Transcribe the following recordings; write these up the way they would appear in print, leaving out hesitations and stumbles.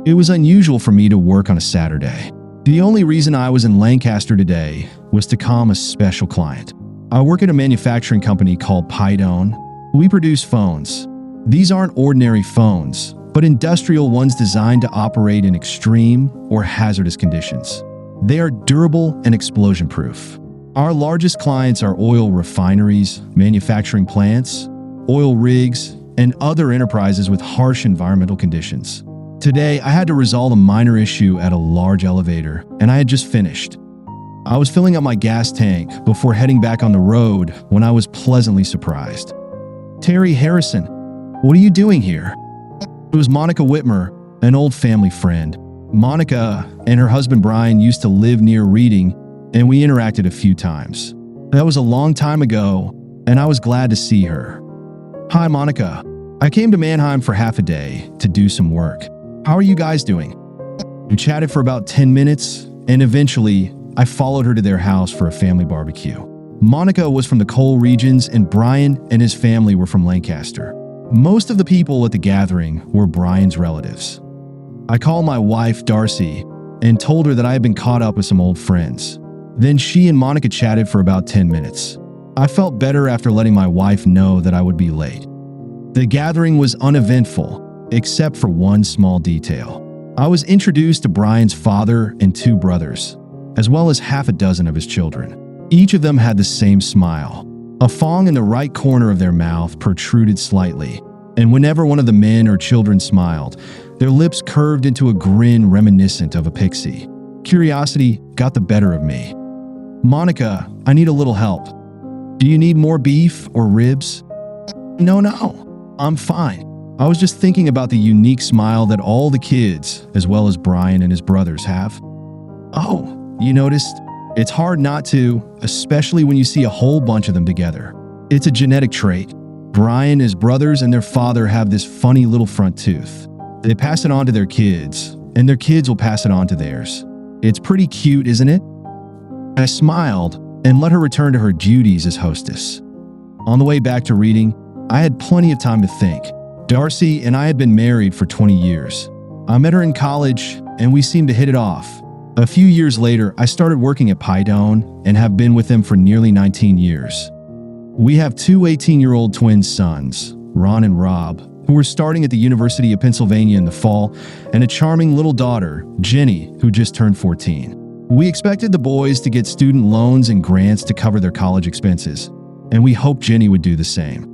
It was unusual for me to work on a Saturday. The only reason I was in Lancaster today was to calm a special client. I work at a manufacturing company called Pidone. We produce phones. These aren't ordinary phones, but industrial ones designed to operate in extreme or hazardous conditions. They are durable and explosion-proof. Our largest clients are oil refineries, manufacturing plants, oil rigs, and other enterprises with harsh environmental conditions. Today, I had to resolve a minor issue at a large elevator, and I had just finished. I was filling up my gas tank before heading back on the road when I was pleasantly surprised. "Terry Harrison, what are you doing here?" It was Monica Whitmer, an old family friend. Monica and her husband Brian used to live near Reading, and we interacted a few times. That was a long time ago, and I was glad to see her. "Hi, Monica. I came to Mannheim for half a day to do some work. How are you guys doing?" We chatted for about 10 minutes, and eventually, I followed her to their house for a family barbecue. Monica was from the coal regions, and Brian and his family were from Lancaster. Most of the people at the gathering were Brian's relatives. I called my wife, Darcy, and told her that I had been caught up with some old friends. Then she and Monica chatted for about 10 minutes. I felt better after letting my wife know that I would be late. The gathering was uneventful, except for one small detail. I was introduced to Brian's father and 2 brothers, as well as half a dozen of his children. Each of them had the same smile. A fong in the right corner of their mouth protruded slightly, and whenever one of the men or children smiled, their lips curved into a grin reminiscent of a pixie. Curiosity got the better of me. "Monica, I need a little help. Do you need more beef or ribs?" No, I'm fine. I was just thinking about the unique smile that all the kids, as well as Brian and his brothers, have." "Oh, you noticed? It's hard not to, especially when you see a whole bunch of them together. It's a genetic trait. Brian, his brothers, and their father have this funny little front tooth. They pass it on to their kids, and their kids will pass it on to theirs. It's pretty cute, isn't it?" I smiled and let her return to her duties as hostess. On the way back to Reading, I had plenty of time to think. Darcy and I had been married for 20 years. I met her in college, and we seemed to hit it off. A few years later, I started working at Pidone and have been with them for nearly 19 years. We have 2 18-year-old twin sons, Ron and Rob, who are starting at the University of Pennsylvania in the fall, and a charming little daughter, Jenny, who just turned 14. We expected the boys to get student loans and grants to cover their college expenses, and we hoped Jenny would do the same.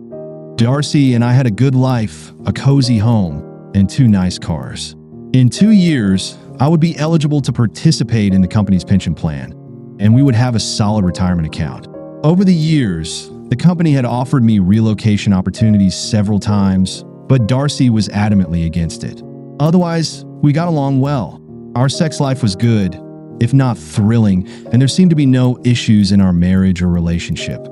Darcy and I had a good life, a cozy home, and 2 nice cars. In 2 years, I would be eligible to participate in the company's pension plan, and we would have a solid retirement account. Over the years, the company had offered me relocation opportunities several times, but Darcy was adamantly against it. Otherwise, we got along well. Our sex life was good, if not thrilling, and there seemed to be no issues in our marriage or relationship.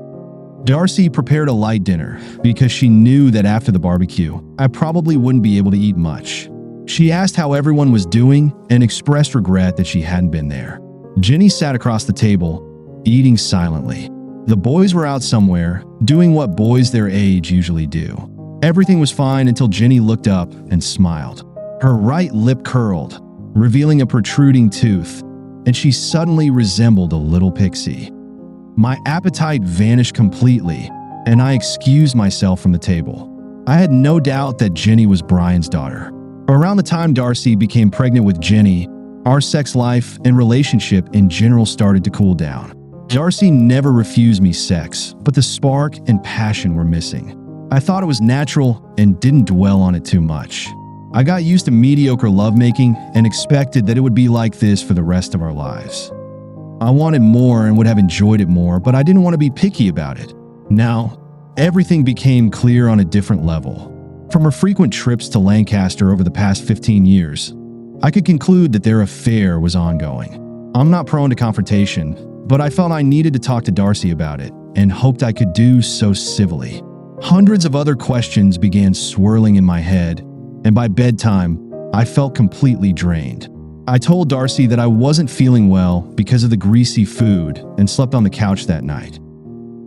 Darcy prepared a light dinner because she knew that after the barbecue, I probably wouldn't be able to eat much. She asked how everyone was doing and expressed regret that she hadn't been there. Jenny sat across the table, eating silently. The boys were out somewhere, doing what boys their age usually do. Everything was fine until Jenny looked up and smiled. Her right lip curled, revealing a protruding tooth, and she suddenly resembled a little pixie. My appetite vanished completely, and I excused myself from the table. I had no doubt that Jenny was Brian's daughter. Around the time Darcy became pregnant with Jenny, our sex life and relationship in general started to cool down. Darcy never refused me sex, but the spark and passion were missing. I thought it was natural and didn't dwell on it too much. I got used to mediocre lovemaking and expected that it would be like this for the rest of our lives. I wanted more and would have enjoyed it more, but I didn't want to be picky about it. Now, everything became clear on a different level. From her frequent trips to Lancaster over the past 15 years, I could conclude that their affair was ongoing. I'm not prone to confrontation, but I felt I needed to talk to Darcy about it and hoped I could do so civilly. Hundreds of other questions began swirling in my head, and by bedtime, I felt completely drained. I told Darcy that I wasn't feeling well because of the greasy food and slept on the couch that night.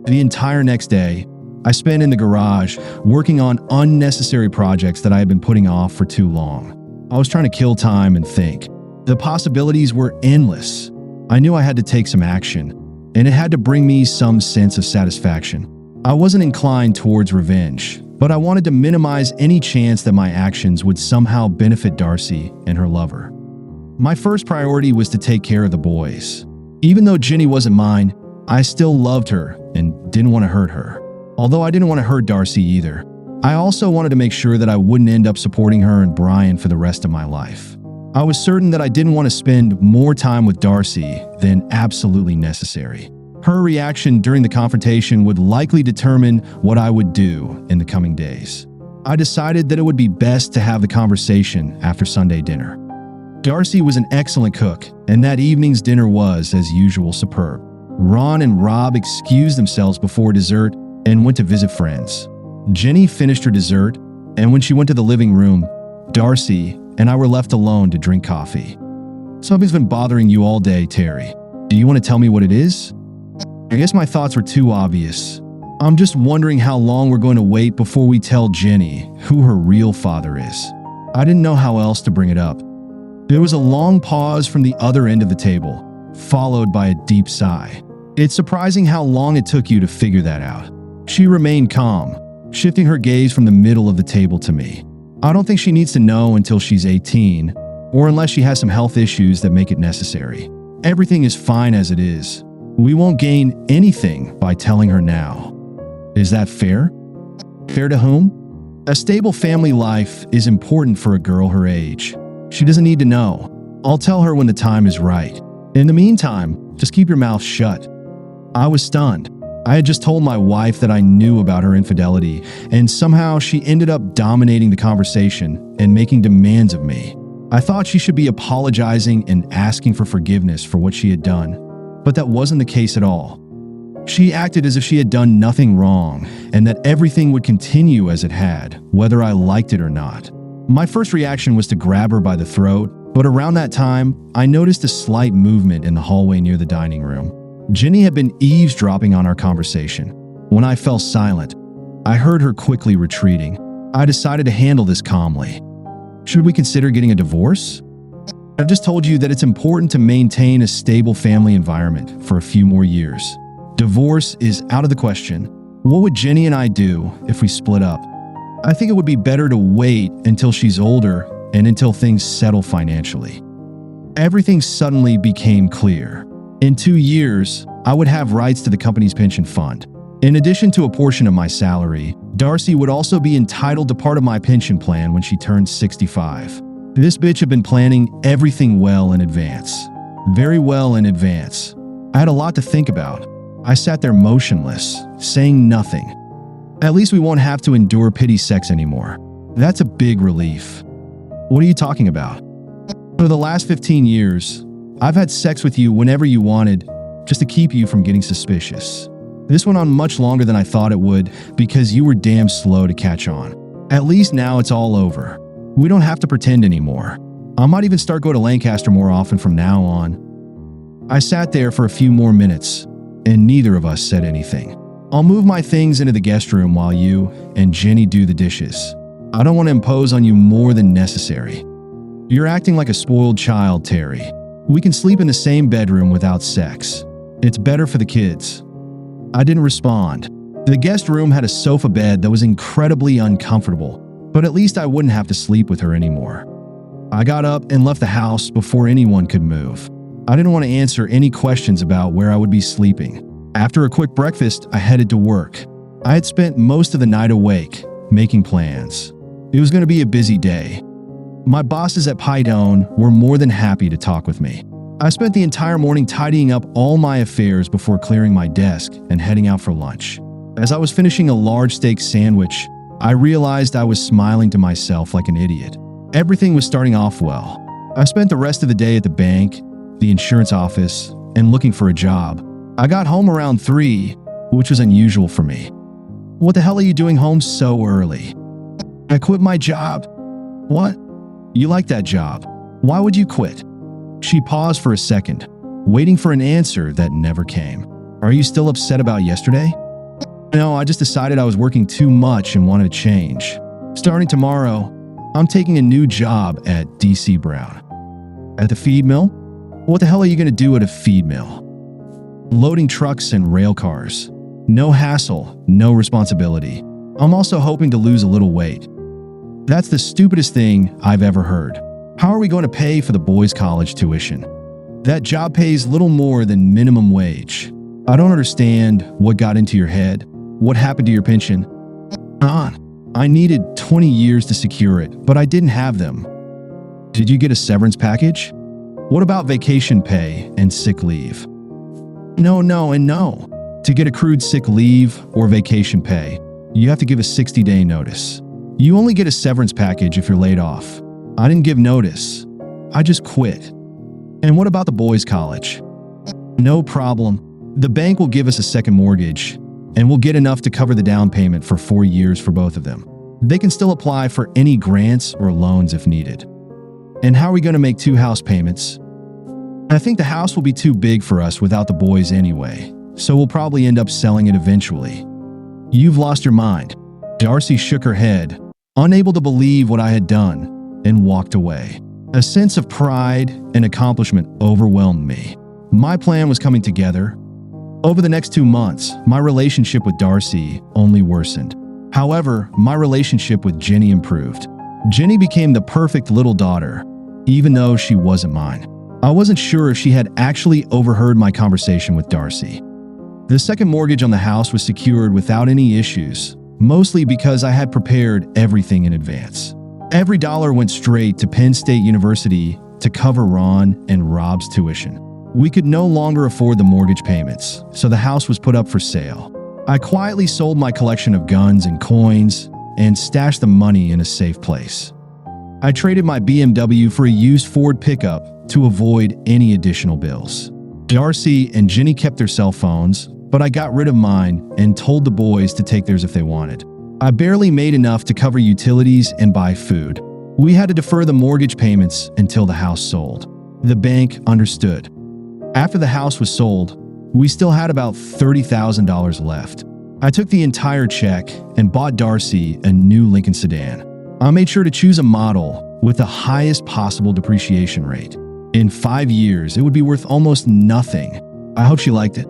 The entire next day, I spent in the garage working on unnecessary projects that I had been putting off for too long. I was trying to kill time and think. The possibilities were endless. I knew I had to take some action, and it had to bring me some sense of satisfaction. I wasn't inclined towards revenge, but I wanted to minimize any chance that my actions would somehow benefit Darcy and her lover. My first priority was to take care of the boys. Even though Jenny wasn't mine, I still loved her and didn't want to hurt her. Although I didn't want to hurt Darcy either. I also wanted to make sure that I wouldn't end up supporting her and Brian for the rest of my life. I was certain that I didn't want to spend more time with Darcy than absolutely necessary. Her reaction during the confrontation would likely determine what I would do in the coming days. I decided that it would be best to have the conversation after Sunday dinner. Darcy was an excellent cook, and that evening's dinner was, as usual, superb. Ron and Rob excused themselves before dessert and went to visit friends. Jenny finished her dessert, and when she went to the living room, Darcy and I were left alone to drink coffee. Something's been bothering you all day, Terry. Do you want to tell me what it is? I guess my thoughts were too obvious. I'm just wondering how long we're going to wait before we tell Jenny who her real father is. I didn't know how else to bring it up. There was a long pause from the other end of the table, followed by a deep sigh. It's surprising how long it took you to figure that out. She remained calm, shifting her gaze from the middle of the table to me. I don't think she needs to know until she's 18, or unless she has some health issues that make it necessary. Everything is fine as it is. We won't gain anything by telling her now. Is that fair? Fair to whom? A stable family life is important for a girl her age. She doesn't need to know. I'll tell her when the time is right. In the meantime, just keep your mouth shut. I was stunned. I had just told my wife that I knew about her infidelity, and somehow she ended up dominating the conversation and making demands of me. I thought she should be apologizing and asking for forgiveness for what she had done, but that wasn't the case at all. She acted as if she had done nothing wrong and that everything would continue as it had, whether I liked it or not. My first reaction was to grab her by the throat, but around that time, I noticed a slight movement in the hallway near the dining room. Jenny had been eavesdropping on our conversation. When I fell silent, I heard her quickly retreating. I decided to handle this calmly. Should we consider getting a divorce? I've just told you that it's important to maintain a stable family environment for a few more years. Divorce is out of the question. What would Jenny and I do if we split up? I think it would be better to wait until she's older and until things settle financially. Everything suddenly became clear. In 2 years, I would have rights to the company's pension fund. In addition to a portion of my salary, Darcy would also be entitled to part of my pension plan when she turned 65. This bitch had been planning everything well in advance. Very well in advance. I had a lot to think about. I sat there motionless, saying nothing. At least we won't have to endure pity sex anymore. That's a big relief. What are you talking about? For the last 15 years, I've had sex with you whenever you wanted, just to keep you from getting suspicious. This went on much longer than I thought it would because you were damn slow to catch on. At least now it's all over. We don't have to pretend anymore. I might even start going to Lancaster more often from now on. I sat there for a few more minutes, and neither of us said anything. I'll move my things into the guest room while you and Jenny do the dishes. I don't want to impose on you more than necessary. You're acting like a spoiled child, Terry. We can sleep in the same bedroom without sex. It's better for the kids. I didn't respond. The guest room had a sofa bed that was incredibly uncomfortable, but at least I wouldn't have to sleep with her anymore. I got up and left the house before anyone could move. I didn't want to answer any questions about where I would be sleeping. After a quick breakfast, I headed to work. I had spent most of the night awake, making plans. It was going to be a busy day. My bosses at Pydone were more than happy to talk with me. I spent the entire morning tidying up all my affairs before clearing my desk and heading out for lunch. As I was finishing a large steak sandwich, I realized I was smiling to myself like an idiot. Everything was starting off well. I spent the rest of the day at the bank, the insurance office, and looking for a job. I got home around 3, which was unusual for me. What the hell are you doing home so early? I quit my job. What? You like that job. Why would you quit? She paused for a second, waiting for an answer that never came. Are you still upset about yesterday? No, I just decided I was working too much and wanted to change. Starting tomorrow, I'm taking a new job at DC Brown. At the feed mill? What the hell are you going to do at a feed mill? Loading trucks and rail cars. No hassle, no responsibility. I'm also hoping to lose a little weight. That's the stupidest thing I've ever heard. How are we going to pay for the boys' college tuition? That job pays little more than minimum wage. I don't understand what got into your head. What happened to your pension? I needed 20 years to secure it, but I didn't have them. Did you get a severance package? What about vacation pay and sick leave? No, and no. To get accrued sick leave or vacation pay, you have to give a 60-day notice. You only get a severance package if you're laid off. I didn't give notice. I just quit. And what about the boys' college? No problem. The bank will give us a second mortgage, and we'll get enough to cover the down payment for 4 years for both of them. They can still apply for any grants or loans if needed. And how are we going to make 2 house payments? I think the house will be too big for us without the boys anyway, so we'll probably end up selling it eventually. You've lost your mind. Darcy shook her head, unable to believe what I had done, and walked away. A sense of pride and accomplishment overwhelmed me. My plan was coming together. Over the next 2 months, my relationship with Darcy only worsened. However, my relationship with Jenny improved. Jenny became the perfect little daughter, even though she wasn't mine. I wasn't sure if she had actually overheard my conversation with Darcy. The second mortgage on the house was secured without any issues, mostly because I had prepared everything in advance. Every dollar went straight to Penn State University to cover Ron and Rob's tuition. We could no longer afford the mortgage payments, so the house was put up for sale. I quietly sold my collection of guns and coins and stashed the money in a safe place. I traded my BMW for a used Ford pickup to avoid any additional bills. Darcy and Jenny kept their cell phones, but I got rid of mine and told the boys to take theirs if they wanted. I barely made enough to cover utilities and buy food. We had to defer the mortgage payments until the house sold. The bank understood. After the house was sold, we still had about $30,000 left. I took the entire check and bought Darcy a new Lincoln sedan. I made sure to choose a model with the highest possible depreciation rate. In 5 years, it would be worth almost nothing. I hope she liked it.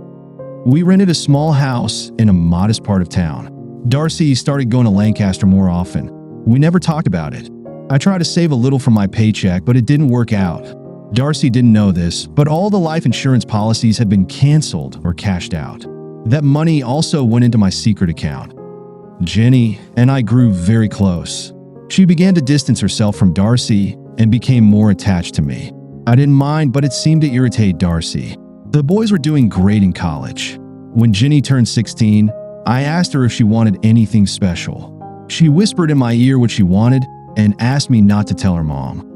We rented a small house in a modest part of town. Darcy started going to Lancaster more often. We never talked about it. I tried to save a little from my paycheck, but it didn't work out. Darcy didn't know this, but all the life insurance policies had been canceled or cashed out. That money also went into my secret account. Jenny and I grew very close. She began to distance herself from Darcy and became more attached to me. I didn't mind, but it seemed to irritate Darcy. The boys were doing great in college. When Jenny turned 16, I asked her if she wanted anything special. She whispered in my ear what she wanted and asked me not to tell her mom.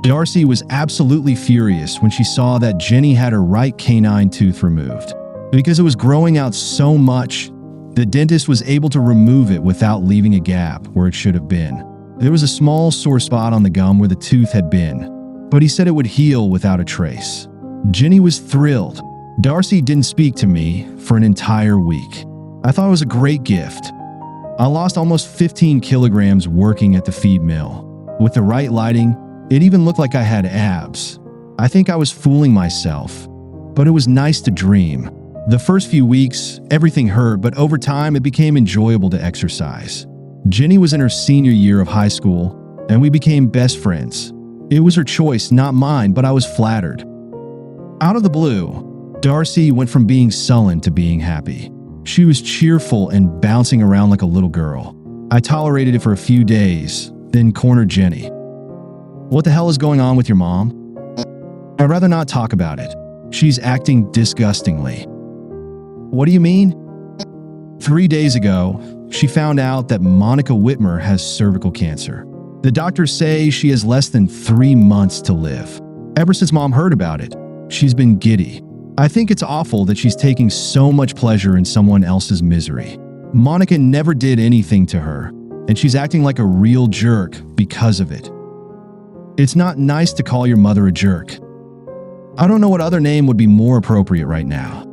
Darcy was absolutely furious when she saw that Jenny had her right canine tooth removed. Because it was growing out so much, the dentist was able to remove it without leaving a gap where it should have been. There was a small sore spot on the gum where the tooth had been, but he said it would heal without a trace. Jenny was thrilled. Darcy didn't speak to me for an entire week. I thought it was a great gift. I lost almost 15 kilograms working at the feed mill. With the right lighting, it even looked like I had abs. I think I was fooling myself, but it was nice to dream. The first few weeks, everything hurt, but over time it became enjoyable to exercise. Jenny was in her senior year of high school, and we became best friends. It was her choice, not mine, but I was flattered. Out of the blue, Darcy went from being sullen to being happy. She was cheerful and bouncing around like a little girl. I tolerated it for a few days, then cornered Jenny. What the hell is going on with your mom? I'd rather not talk about it. She's acting disgustingly. What do you mean? 3 days ago, she found out that Monica Whitmer has cervical cancer. The doctors say she has less than 3 months to live. Ever since Mom heard about it, she's been giddy. I think it's awful that she's taking so much pleasure in someone else's misery. Monica never did anything to her, and she's acting like a real jerk because of it. It's not nice to call your mother a jerk. I don't know what other name would be more appropriate right now.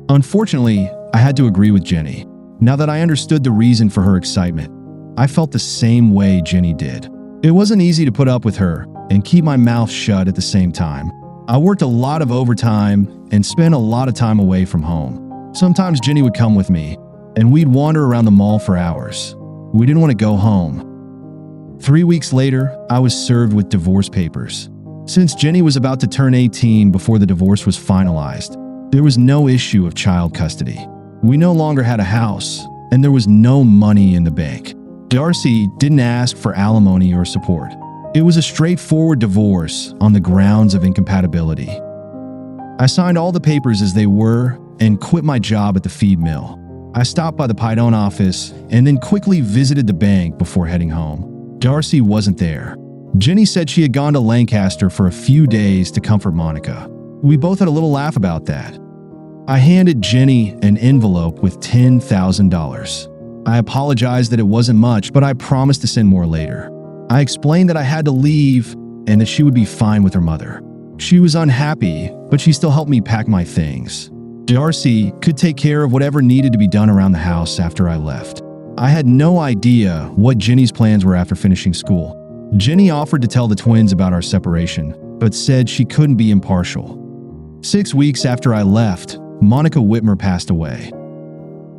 Unfortunately, I had to agree with Jenny. Now that I understood the reason for her excitement, I felt the same way Jenny did. It wasn't easy to put up with her and keep my mouth shut at the same time. I worked a lot of overtime and spent a lot of time away from home. Sometimes Jenny would come with me, and we'd wander around the mall for hours. We didn't want to go home. 3 weeks later, I was served with divorce papers. Since Jenny was about to turn 18 before the divorce was finalized, there was no issue of child custody. We no longer had a house, and there was no money in the bank. Darcy didn't ask for alimony or support. It was a straightforward divorce on the grounds of incompatibility. I signed all the papers as they were and quit my job at the feed mill. I stopped by the Pidone office and then quickly visited the bank before heading home. Darcy wasn't there. Jenny said she had gone to Lancaster for a few days to comfort Monica. We both had a little laugh about that. I handed Jenny an envelope with $10,000. I apologized that it wasn't much, but I promised to send more later. I explained that I had to leave and that she would be fine with her mother. She was unhappy, but she still helped me pack my things. Darcy could take care of whatever needed to be done around the house after I left. I had no idea what Jenny's plans were after finishing school. Jenny offered to tell the twins about our separation, but said she couldn't be impartial. 6 weeks after I left, Monica Whitmer passed away.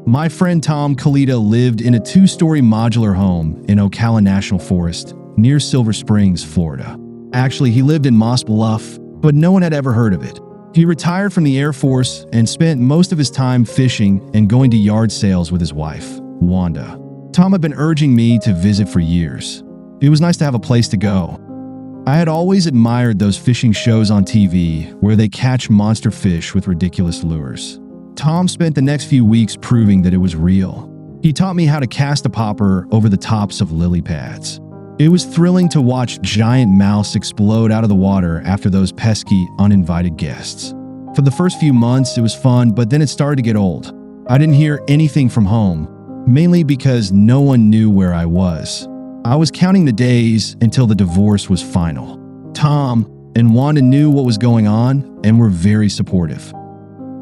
My friend Tom Kalita lived in a 2-story modular home in Ocala National Forest, near Silver Springs, Florida. Actually, he lived in Moss Bluff, but no one had ever heard of it. He retired from the Air Force and spent most of his time fishing and going to yard sales with his wife, Wanda. Tom had been urging me to visit for years. It was nice to have a place to go. I had always admired those fishing shows on TV where they catch monster fish with ridiculous lures. Tom spent the next few weeks proving that it was real. He taught me how to cast a popper over the tops of lily pads. It was thrilling to watch giant mouse explode out of the water after those pesky, uninvited guests. For the first few months, it was fun, but then it started to get old. I didn't hear anything from home, mainly because no one knew where I was. I was counting the days until the divorce was final. Tom and Wanda knew what was going on and were very supportive.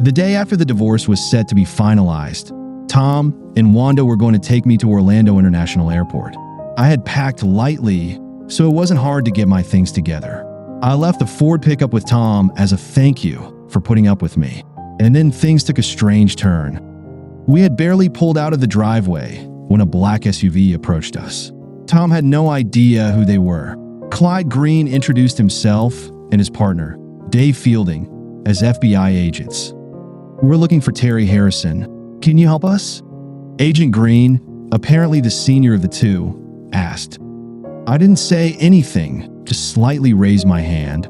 The day after the divorce was set to be finalized, Tom and Wanda were going to take me to Orlando International Airport. I had packed lightly, so it wasn't hard to get my things together. I left the Ford pickup with Tom as a thank you for putting up with me, and then things took a strange turn. We had barely pulled out of the driveway when a black SUV approached us. Tom had no idea who they were. Clyde Green introduced himself and his partner, Dave Fielding, as FBI agents. "We're looking for Terry Harrison. Can you help us?" Agent Green, apparently the senior of the two, asked. I didn't say anything, just slightly raised my hand.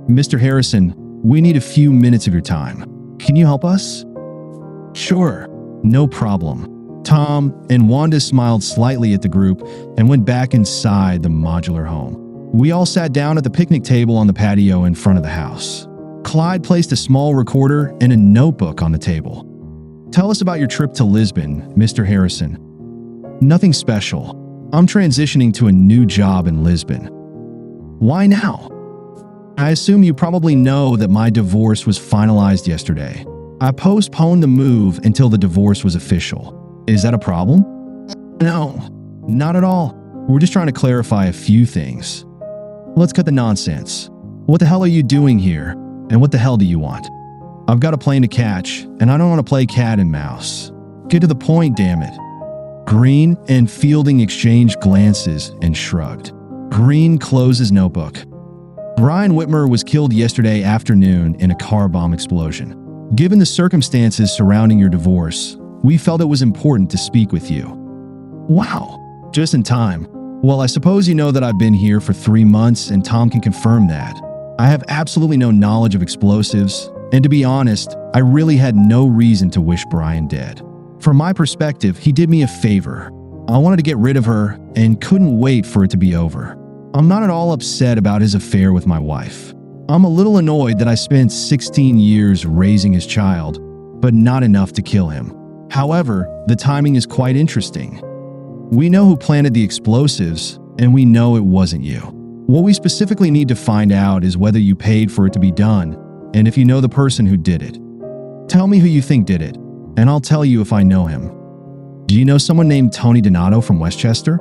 "Mr. Harrison, we need a few minutes of your time. Can you help us?" "Sure, no problem." Tom and Wanda smiled slightly at the group and went back inside the modular home. We all sat down at the picnic table on the patio in front of the house. Clyde placed a small recorder and a notebook on the table. "Tell us about your trip to Lisbon, Mr. Harrison." "Nothing special. I'm transitioning to a new job in Lisbon." "Why now?" "I assume you probably know that my divorce was finalized yesterday. I postponed the move until the divorce was official. Is that a problem?" "No, not at all. We're just trying to clarify a few things." "Let's cut the nonsense. What the hell are you doing here? And what the hell do you want?" "I've got a plane to catch, and I don't want to play cat and mouse." "Get to the point, damn it." Green and Fielding exchanged glances and shrugged. Green closed his notebook. "Brian Whitmer was killed yesterday afternoon in a car bomb explosion. Given the circumstances surrounding your divorce, we felt it was important to speak with you." "Wow, just in time. Well, I suppose you know that I've been here for 3 months and Tom can confirm that. I have absolutely no knowledge of explosives, and to be honest, I really had no reason to wish Brian dead. From my perspective, he did me a favor. I wanted to get rid of her and couldn't wait for it to be over. I'm not at all upset about his affair with my wife. I'm a little annoyed that I spent 16 years raising his child, but not enough to kill him. However, the timing is quite interesting. We know who planted the explosives, and we know it wasn't you. What we specifically need to find out is whether you paid for it to be done, and if you know the person who did it. Tell me who you think did it, and I'll tell you if I know him. Do you know someone named Tony Donato from Westchester?"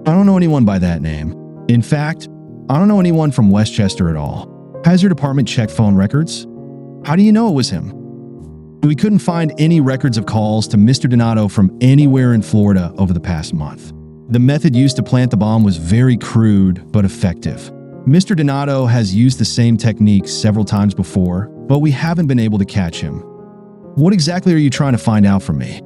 "I don't know anyone by that name. In fact, I don't know anyone from Westchester at all. Has your department checked phone records? How do you know it was him? We couldn't find any records of calls to Mr. Donato from anywhere in Florida over the past month. The method used to plant the bomb was very crude but effective. Mr. Donato has used the same techniques several times before, but we haven't been able to catch him. What exactly are you trying to find out from me?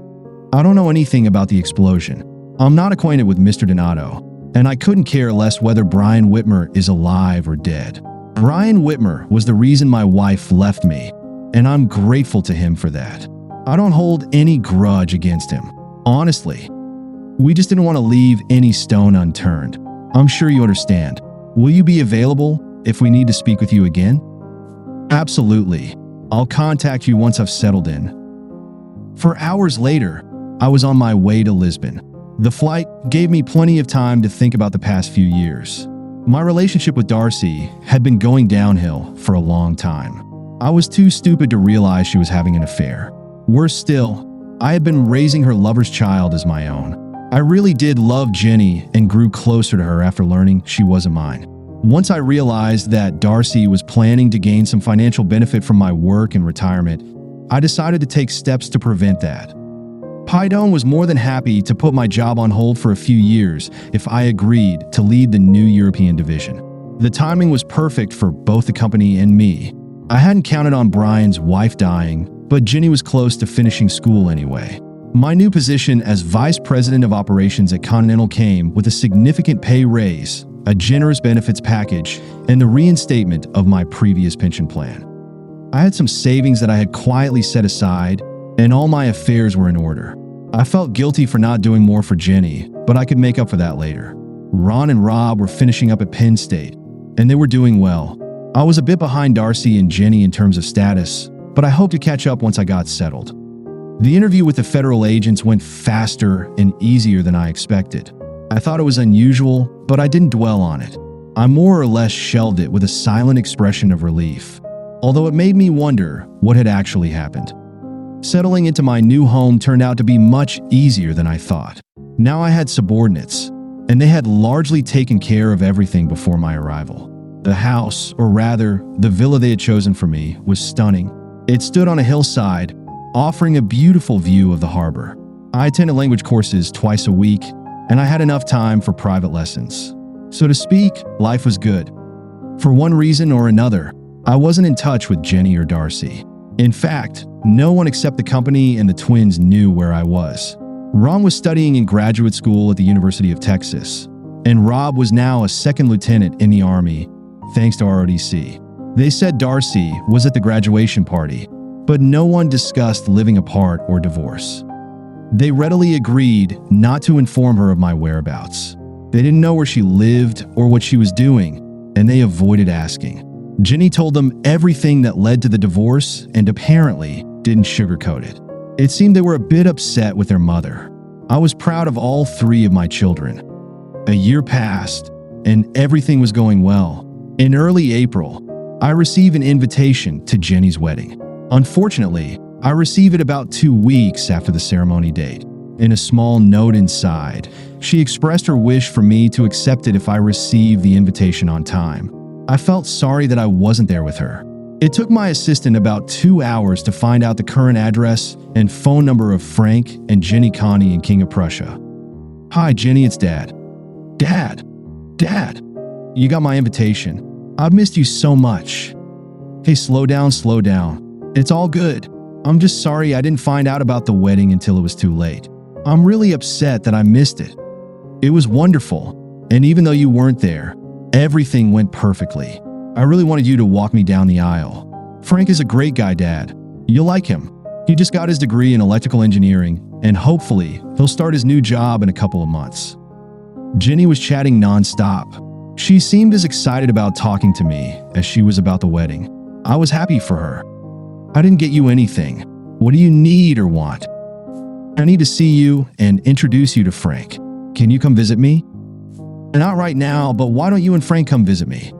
I don't know anything about the explosion. I'm not acquainted with Mr. Donato, and I couldn't care less whether Brian Whitmer is alive or dead. Brian Whitmer was the reason my wife left me, and I'm grateful to him for that. I don't hold any grudge against him. Honestly, we just didn't want to leave any stone unturned. I'm sure you understand. Will you be available if we need to speak with you again? Absolutely. I'll contact you once I've settled in. For hours later, I was on my way to Lisbon. The flight gave me plenty of time to think about the past few years. My relationship with Darcy had been going downhill for a long time. I was too stupid to realize she was having an affair. Worse still, I had been raising her lover's child as my own. I really did love Jenny and grew closer to her after learning she wasn't mine. Once I realized that Darcy was planning to gain some financial benefit from my work and retirement, I decided to take steps to prevent that. Pydone was more than happy to put my job on hold for a few years if I agreed to lead the new European division. The timing was perfect for both the company and me. I hadn't counted on Brian's wife dying, but Jenny was close to finishing school anyway. My new position as Vice President of Operations at Continental came with a significant pay raise, a generous benefits package, and the reinstatement of my previous pension plan. I had some savings that I had quietly set aside, and all my affairs were in order. I felt guilty for not doing more for Jenny, but I could make up for that later. Ron and Rob were finishing up at Penn State, and they were doing well. I was a bit behind Darcy and Jenny in terms of status, but I hoped to catch up once I got settled. The interview with the federal agents went faster and easier than I expected. I thought it was unusual, but I didn't dwell on it. I more or less shelved it with a silent expression of relief, although it made me wonder what had actually happened. Settling into my new home turned out to be much easier than I thought. Now I had subordinates, and they had largely taken care of everything before my arrival. The house, or rather, the villa they had chosen for me, was stunning. It stood on a hillside, offering a beautiful view of the harbor. I attended language courses twice a week, and I had enough time for private lessons. So to speak, life was good. For one reason or another, I wasn't in touch with Jenny or Darcy. In fact, no one except the company and the twins knew where I was. Ron was studying in graduate school at the University of Texas, and Rob was now a second lieutenant in the Army, thanks to ROTC. They said Darcy was at the graduation party, but no one discussed living apart or divorce. They readily agreed not to inform her of my whereabouts. They didn't know where she lived or what she was doing, and they avoided asking. Jenny told them everything that led to the divorce and apparently didn't sugarcoat it. It seemed they were a bit upset with their mother. I was proud of all three of my children. A year passed, and everything was going well. In early April, I received an invitation to Jenny's wedding. Unfortunately, I received it about 2 weeks after the ceremony date. In a small note inside, she expressed her wish for me to accept it if I received the invitation on time. I felt sorry that I wasn't there with her. It took my assistant about 2 hours to find out the current address and phone number of Frank and Jenny Connie in King of Prussia. "Hi, Jenny, it's Dad." "Dad? Dad? You got my invitation. I've missed you so much." "Hey, slow down, slow down. It's all good. I'm just sorry I didn't find out about the wedding until it was too late. I'm really upset that I missed it. It was wonderful, and even though you weren't there, everything went perfectly. I really wanted you to walk me down the aisle. Frank is a great guy, Dad. You'll like him. He just got his degree in electrical engineering, and hopefully, he'll start his new job in a couple of months." Jenny was chatting nonstop. She seemed as excited about talking to me as she was about the wedding. I was happy for her. "I didn't get you anything. What do you need or want?" "I need to see you and introduce you to Frank. Can you come visit me?" "Not right now, but why don't you and Frank come visit me?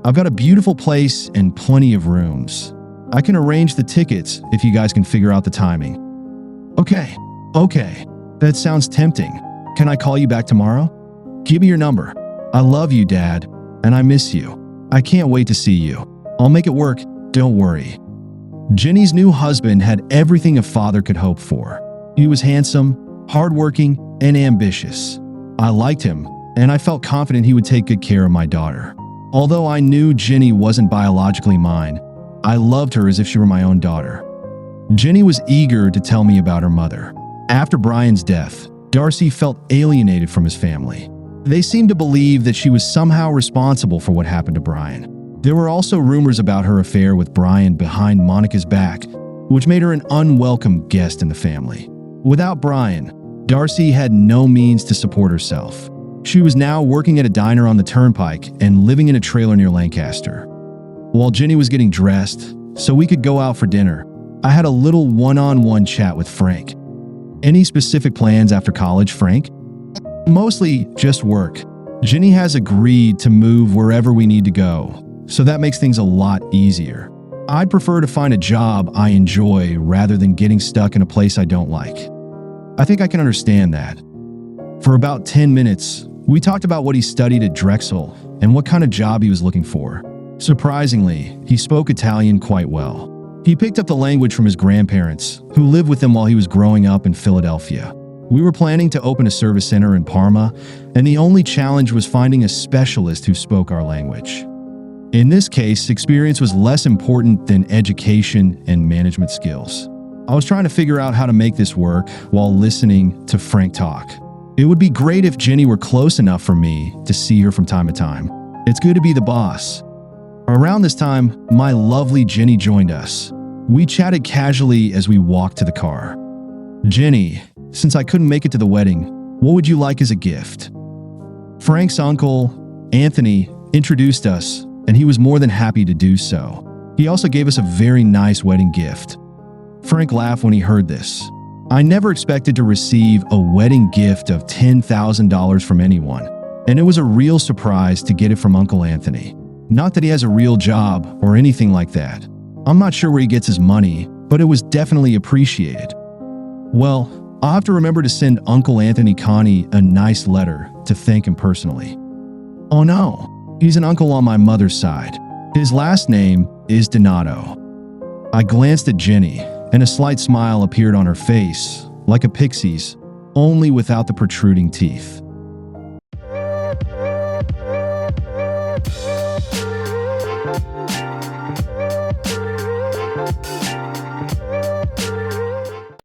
I've got a beautiful place and plenty of rooms. I can arrange the tickets if you guys can figure out the timing." Okay. That sounds tempting. Can I call you back tomorrow? Give me your number." I love you, Dad, and I miss you. I can't wait to see you. I'll make it work, don't worry. Jenny's new husband had everything a father could hope for. He was handsome, hardworking, and ambitious. I liked him, and I felt confident he would take good care of my daughter. Although I knew Jenny wasn't biologically mine, I loved her as if she were my own daughter. Jenny was eager to tell me about her mother. After Brian's death, Darcy felt alienated from his family. They seemed to believe that she was somehow responsible for what happened to Brian. There were also rumors about her affair with Brian behind Monica's back, which made her an unwelcome guest in the family. Without Brian, Darcy had no means to support herself. She was now working at a diner on the turnpike and living in a trailer near Lancaster. While Jenny was getting dressed so we could go out for dinner, I had a little one-on-one chat with Frank. Any specific plans after college, Frank? Mostly just work. Jenny has agreed to move wherever we need to go, so that makes things a lot easier. I'd prefer to find a job I enjoy rather than getting stuck in a place I don't like. I think I can understand that. For about 10 minutes, we talked about what he studied at Drexel and what kind of job he was looking for. Surprisingly, he spoke Italian quite well. He picked up the language from his grandparents, who lived with him while he was growing up in Philadelphia. We were planning to open a service center in Parma, and the only challenge was finding a specialist who spoke our language. In this case, experience was less important than education and management skills. I was trying to figure out how to make this work while listening to Frank talk. It would be great if Jenny were close enough for me to see her from time to time. It's good to be the boss. Around this time, my lovely Jenny joined us. We chatted casually as we walked to the car. Jenny, since I couldn't make it to the wedding, what would you like as a gift? Frank's uncle, Anthony, introduced us, and he was more than happy to do so. He also gave us a very nice wedding gift. Frank laughed when he heard this. I never expected to receive a wedding gift of $10,000 from anyone, and it was a real surprise to get it from Uncle Anthony. Not that he has a real job or anything like that. I'm not sure where he gets his money, but it was definitely appreciated. Well, I'll have to remember to send Uncle Anthony Connie a nice letter to thank him personally. Oh no, he's an uncle on my mother's side. His last name is Donato. I glanced at Jenny, and a slight smile appeared on her face, like a pixie's, only without the protruding teeth.